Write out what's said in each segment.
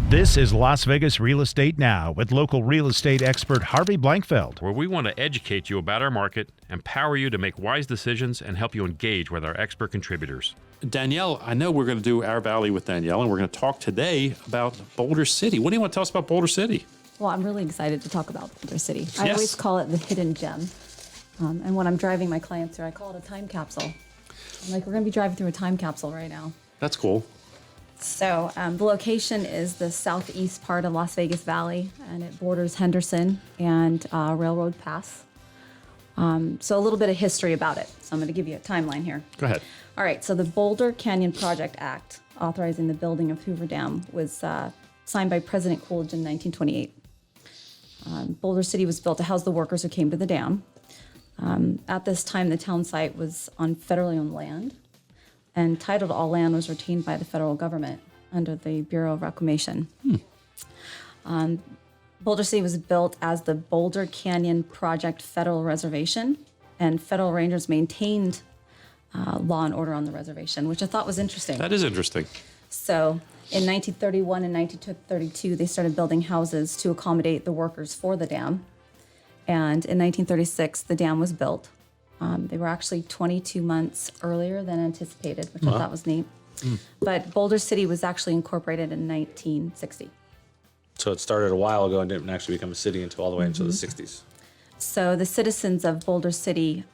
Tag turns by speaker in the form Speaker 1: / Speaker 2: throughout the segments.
Speaker 1: This is Las Vegas Real Estate Now with local real estate expert Harvey Blankfeld.
Speaker 2: Where we want to educate you about our market, empower you to make wise decisions, and help you engage with our expert contributors.
Speaker 3: Danielle, I know we're going to do Our Valley with Danielle, and we're going to talk today about Boulder City. What do you want to tell us about Boulder City?
Speaker 4: Well, I'm really excited to talk about Boulder City.
Speaker 3: Yes.
Speaker 4: I always call it the hidden gem. And when I'm driving my clients here, I call it a time capsule. I'm like, we're going to be driving through a time capsule right now.
Speaker 3: That's cool.
Speaker 4: So the location is the southeast part of Las Vegas Valley, and it borders Henderson and Railroad Pass. So a little bit of history about it. So I'm going to give you a timeline here.
Speaker 3: Go ahead.
Speaker 4: All right, so the Boulder Canyon Project Act, authorizing the building of Hoover Dam, was signed by President Coolidge in 1928. Boulder City was built to house the workers who came to the dam. At this time, the town site was on federally owned land, and title to all land was retained by the federal government under the Bureau of Reclamation. Boulder City was built as the Boulder Canyon Project Federal Reservation, and federal rangers maintained law and order on the reservation, which I thought was interesting.
Speaker 3: That is interesting.
Speaker 4: So in 1931 and 1932, they started building houses to accommodate the workers for the dam. And in 1936, the dam was built. They were actually 22 months earlier than anticipated, which I thought was neat. But Boulder City was actually incorporated in 1960.
Speaker 5: So it started a while ago and didn't actually become a city until all the way into the 60s.
Speaker 4: So the citizens of Boulder City,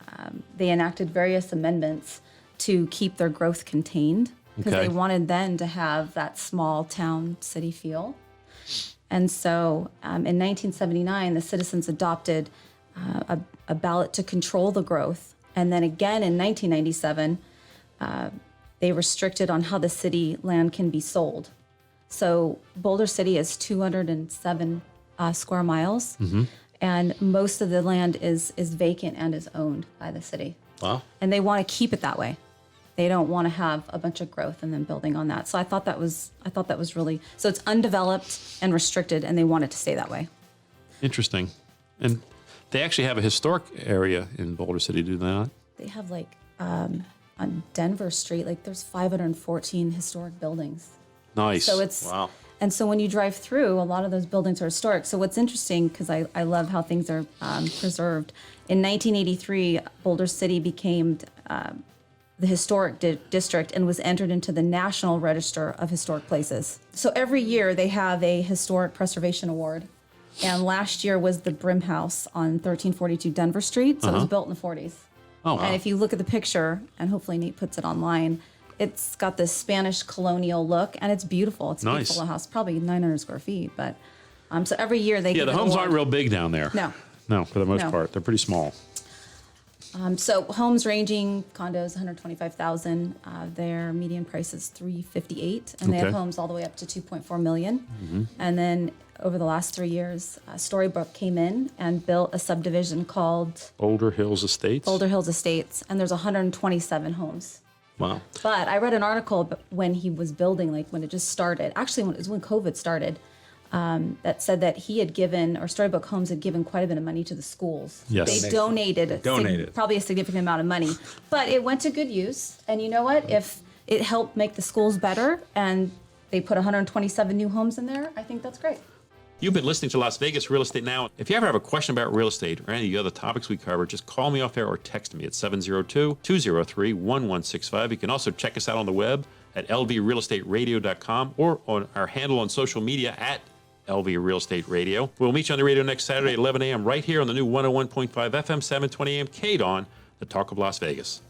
Speaker 4: they enacted various amendments to keep their growth contained because
Speaker 3: Okay.
Speaker 4: they wanted then to have that small town city feel. And so in 1979, the citizens adopted a ballot to control the growth. And then again in 1997, they restricted on how the city land can be sold. So Boulder City is 207 square miles, and most of the land is vacant and is owned by the city.
Speaker 5: Wow.
Speaker 4: And they want to keep it that way. They don't want to have a bunch of growth and then building on that. So I thought that was really, so it's undeveloped and restricted, and they want it to stay that way.
Speaker 3: Interesting. And they actually have a historic area in Boulder City, do they not?
Speaker 4: They have like on Denver Street, like there's 514 historic buildings.
Speaker 3: Nice.
Speaker 4: So it's
Speaker 5: Wow.
Speaker 4: And so when you drive through, a lot of those buildings are historic. So what's interesting, because I love how things are preserved. In 1983, Boulder City became the historic district and was entered into the National Register of Historic Places. So every year they have a historic preservation award. And last year was the Brim House on 1342 Denver Street. So it was built in the 40s.
Speaker 3: Oh, wow.
Speaker 4: And if you look at the picture, and hopefully Nate puts it online, it's got this Spanish colonial look, and it's beautiful. It's a
Speaker 3: Nice.
Speaker 4: beautiful house, probably 900 square feet. But so every year they
Speaker 3: Yeah,
Speaker 4: give
Speaker 3: the
Speaker 4: an
Speaker 3: homes
Speaker 4: award.
Speaker 3: aren't real big down there.
Speaker 4: No.
Speaker 3: No, for the most
Speaker 4: No.
Speaker 3: part. They're pretty small.
Speaker 4: So homes ranging, condos, 125,000. Their median price is 358, and they have
Speaker 3: Okay.
Speaker 4: homes all the way up to 2.4 million. And then over the last 3 years, Storybrooke came in and built a subdivision called
Speaker 3: Boulder Hills Estates.
Speaker 4: Boulder Hills Estates, and there's 127 homes.
Speaker 5: Wow.
Speaker 4: But I read an article when he was building, like when it just started, actually it was when COVID started, that said that he had given, or Storybook Homes had given quite a bit of money to the schools.
Speaker 3: Yes.
Speaker 4: They donated, probably a significant amount of money, but it went to good use. And you know what? If it helped make the schools better and they put 127 new homes in there, I think that's great.
Speaker 3: You've been listening to Las Vegas Real Estate Now. If you ever have a question about real estate or any of the other topics we cover, just call me off air or text me at 702-203-1165. You can also check us out on the web at lvrealestateradio.com or on our handle on social media at LV Real Estate Radio. We'll meet you on the radio next Saturday at 11 a.m. right here on the new 101.5 FM 720 AM KDWN, the Talk of Las Vegas.